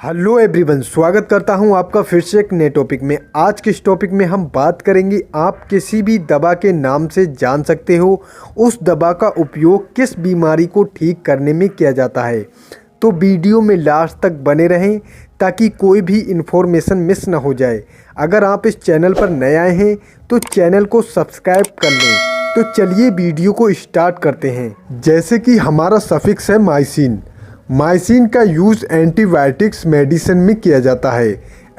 Hello everyone, स्वागत करता हूं आपका फिर से एक नए टॉपिक में। आज के इस टॉपिक में हम बात करेंगे, आप किसी भी दवा के नाम से जान सकते हो उस दवा का उपयोग किस बीमारी को ठीक करने में किया जाता है। तो वीडियो में लास्ट तक बने रहें ताकि कोई भी इन्फॉर्मेशन मिस ना हो जाए। अगर आप इस चैनल पर नए आए हैं तो चैनल को सब्सक्राइब कर लें। तो चलिए वीडियो को स्टार्ट करते हैं। जैसे कि हमारा सफिक्स है माइसिन। माइसिन का यूज़ एंटीबायोटिक्स मेडिसिन में किया जाता है।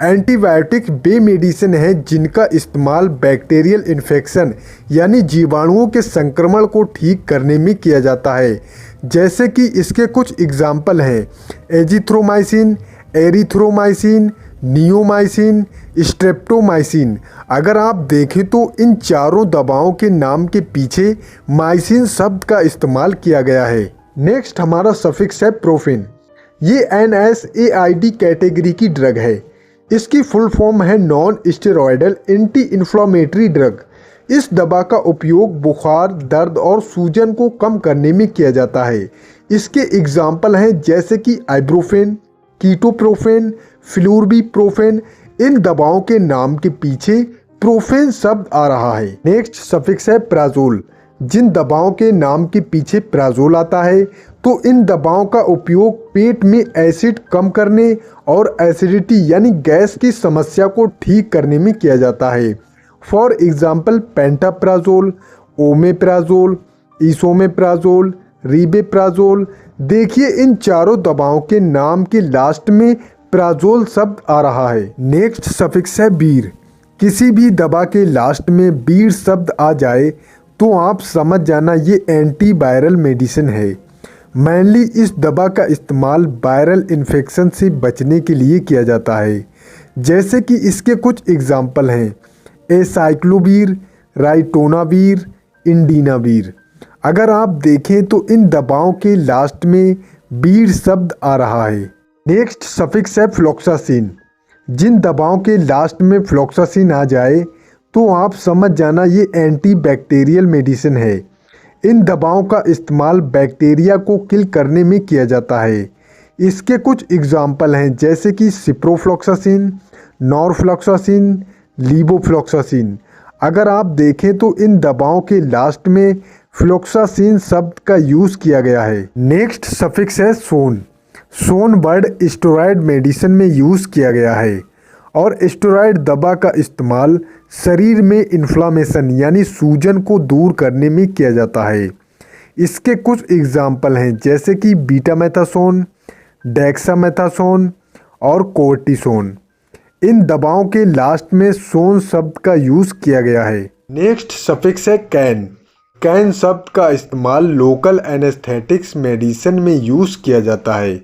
एंटीबायोटिक वे मेडिसिन है जिनका इस्तेमाल बैक्टीरियल इन्फेक्शन यानी जीवाणुओं के संक्रमण को ठीक करने में किया जाता है। जैसे कि इसके कुछ एग्जाम्पल हैं: एजिथ्रोमाइसिन, एरिथ्रोमाइसिन, नियोमाइसिन, स्ट्रेप्टोमाइसिन। अगर आप देखें तो इन चारों दवाओं के नाम के पीछे माइसिन शब्द का इस्तेमाल किया गया है। नेक्स्ट हमारा सफिक्स है प्रोफेन। ये NSAID कैटेगरी की ड्रग है। इसकी फुल फॉर्म है non steroidal anti inflammatory drug. इस दवा का उपयोग बुखार, दर्द और सूजन को कम करने में किया जाता है। इसके एग्जाम्पल हैं जैसे कि आइब्रोफेन, कीटोप्रोफेन, फ्लूरबीप्रोफेन। इन दवाओं के नाम के पीछे प्रोफेन शब्द आ रहा है। नेक्स्ट सफिक्स है प्राजोल। जिन दवाओं के नाम के पीछे प्राजोल आता है तो इन दवाओं का उपयोग पेट में एसिड कम करने और एसिडिटी यानी गैस की समस्या को ठीक करने में किया जाता है। For example pantoprazole, omeprazole, esomeprazole, rabeprazole. देखिए इन चारों दवाओं के नाम के लास्ट में प्राजोल शब्द आ रहा है। नेक्स्ट सफिक्स है बीर। किसी भी दवा के लास्ट में बीर शब्द आ जाए तो आप समझ जाना ये एंटीवायरल मेडिसिन है। मेनली इस दवा का इस्तेमाल वायरल इन्फेक्शन से बचने के लिए किया जाता है। जैसे कि इसके कुछ एग्जाम्पल हैं: एसाइक्लोवीर, राइटोनावीर, इंडिनावीर। अगर आप देखें तो इन दवाओं के लास्ट में बीर शब्द आ रहा है। नेक्स्ट सफिक्स है फ्लोक्सासिन। जिन दवाओं के लास्ट में फ्लोक्सासिन आ जाए तो आप समझ जाना ये एंटी बैक्टीरियल मेडिसिन है। इन दवाओं का इस्तेमाल बैक्टीरिया को किल करने में किया जाता है। इसके कुछ एग्जाम्पल हैं जैसे कि सिप्रोफ्लॉक्सासिन, नॉरफ्लॉक्सासिन, लीवोफ्लॉक्सासिन। अगर आप देखें तो इन दवाओं के लास्ट में फ्लॉक्सासिन शब्द का यूज़ किया गया है। नेक्स्ट सफिक्स है सोन। सोन वर्ड स्टेरॉयड मेडिसिन में यूज़ किया गया है और स्टेरॉयड दवा का इस्तेमाल शरीर में इन्फ्लामेशन यानी सूजन को दूर करने में किया जाता है। इसके कुछ एग्जाम्पल हैं जैसे कि बीटामेथासोन, डेक्सामेथासोन और कोर्टिसोन। इन दवाओं के लास्ट में सोन शब्द का यूज़ किया गया है। नेक्स्ट सफिक्स है कैन। कैन शब्द का इस्तेमाल लोकल एनेस्थेटिक्स मेडिसिन में यूज़ किया जाता है।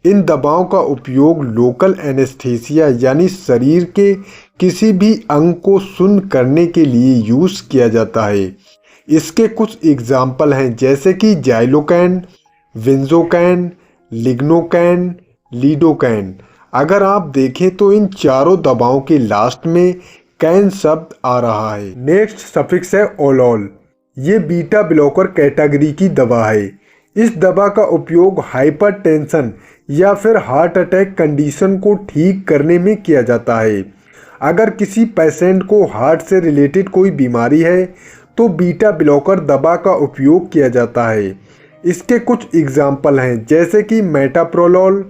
इन दवाओं का उपयोग लोकल एनेस्थीसिया यानी शरीर के किसी भी अंग को शून्य करने के लिए यूज़ किया जाता है। इसके कुछ एग्जाम्पल हैं जैसे कि जाइलोकैन, विंजोकैन, लिग्नोकैन, लीडोकैन। अगर आप देखें तो इन चारों दवाओं के लास्ट में कैन शब्द आ रहा है। नेक्स्ट सफिक्स है ओलोल। ये बीटा ब्लॉकर कैटेगरी की दवा है। इस दवा का उपयोग हाइपरटेंशन या फिर हार्ट अटैक कंडीशन को ठीक करने में किया जाता है। अगर किसी पेशेंट को हार्ट से रिलेटेड कोई बीमारी है तो बीटा ब्लॉकर दवा का उपयोग किया जाता है। इसके कुछ एग्जाम्पल हैं जैसे कि मेटाप्रोलोल,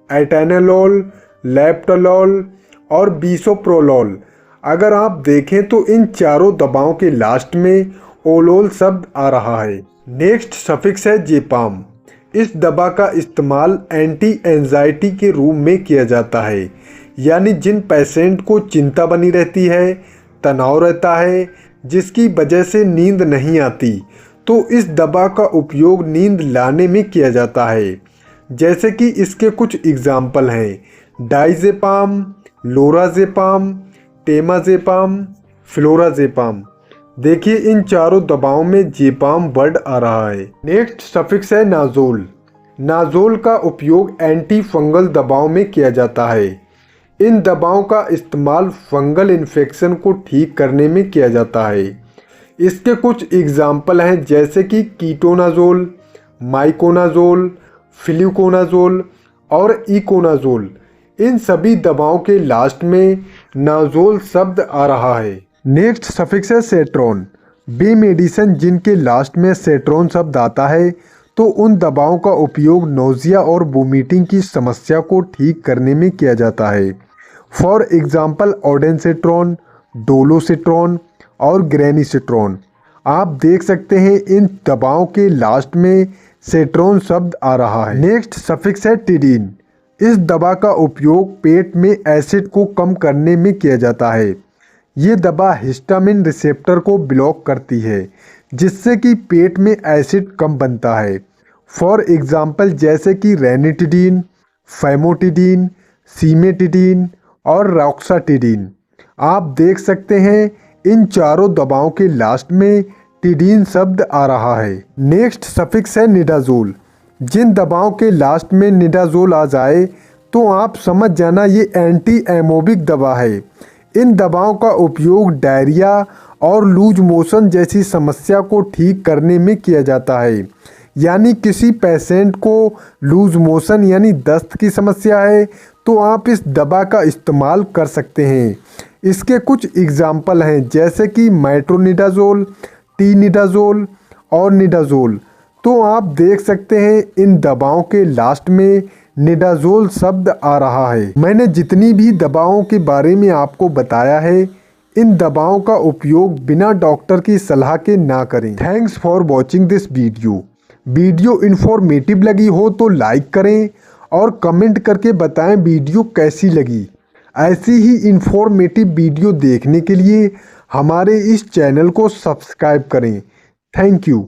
एटेनोलोल, लेप्टोलोल और बिसोप्रोलोल। अगर आप देखें तो इन चारों दवाओं के लास्ट में ओलोल शब्द आ रहा है। नेक्स्ट सफिक्स है जेपाम। इस दवा का इस्तेमाल एंटी एंजाइटी के रूप में किया जाता है, यानी जिन पेशेंट को चिंता बनी रहती है, तनाव रहता है, जिसकी वजह से नींद नहीं आती, तो इस दवा का उपयोग नींद लाने में किया जाता है। जैसे कि इसके कुछ एग्जाम्पल हैं: डाइजेपाम, लोराजेपाम, टेमाजेपाम, फ्लोराजेपाम। देखिए इन चारों दवाओं में जेपाम वर्ड आ रहा है। नेक्स्ट सफिक्स है नाजोल। नाजोल का उपयोग एंटी फंगल दवाओं में किया जाता है। इन दवाओं का इस्तेमाल फंगल इन्फेक्शन को ठीक करने में किया जाता है। इसके कुछ एग्जाम्पल हैं जैसे कि कीटोनाजोल, माइकोनाजोल, फ्लूकोनाजोल और इकोनाजोल। इन सभी दवाओं के लास्ट में नाजोल शब्द आ रहा है। नेक्स्ट सफिक्स है सेट्रॉन। बी मेडिसिन जिनके लास्ट में सेट्रॉन शब्द आता है तो उन दवाओं का उपयोग नोजिया और वोमिटिंग की समस्या को ठीक करने में किया जाता है। फॉर एग्जाम्पल ओडेनसेट्रॉन, डोलोसेट्रॉन और ग्रेनिसेट्रॉन। आप देख सकते हैं इन दवाओं के लास्ट में सेट्रॉन शब्द आ रहा है। नेक्स्ट सफिक्स है टिडीन। इस दवा का उपयोग पेट में एसिड को कम करने में किया जाता है। ये दवा हिस्टामिन रिसेप्टर को ब्लॉक करती है जिससे कि पेट में एसिड कम बनता है। फॉर एग्जाम्पल जैसे कि रेनिटिडीन, फैमोटिडीन, सीमेटिडीन और रॉक्साटिडीन। आप देख सकते हैं इन चारों दवाओं के लास्ट में टिडीन शब्द आ रहा है। नेक्स्ट सफिक्स है निडाजोल। जिन दवाओं के लास्ट में निडाजोल आ जाए तो आप समझ जाना ये एंटी एमोबिक दवा है। इन दवाओं का उपयोग डायरिया और लूज मोशन जैसी समस्या को ठीक करने में किया जाता है। यानी किसी पेशेंट को लूज मोशन यानी दस्त की समस्या है तो आप इस दवा का इस्तेमाल कर सकते हैं। इसके कुछ एग्जाम्पल हैं जैसे कि मेट्रोनिडाजोल, टी-निडाजोल और निडाजोल। तो आप देख सकते हैं इन दवाओं के लास्ट में निडाजोल शब्द आ रहा है। मैंने जितनी भी दवाओं के बारे में आपको बताया है इन दवाओं का उपयोग बिना डॉक्टर की सलाह के ना करें। Thanks for watching this video. Video informative लगी हो तो लाइक करें और कमेंट करके बताएं वीडियो कैसी लगी। ऐसी ही इन्फॉर्मेटिव वीडियो देखने के लिए हमारे इस चैनल को सब्सक्राइब करें। Thank you.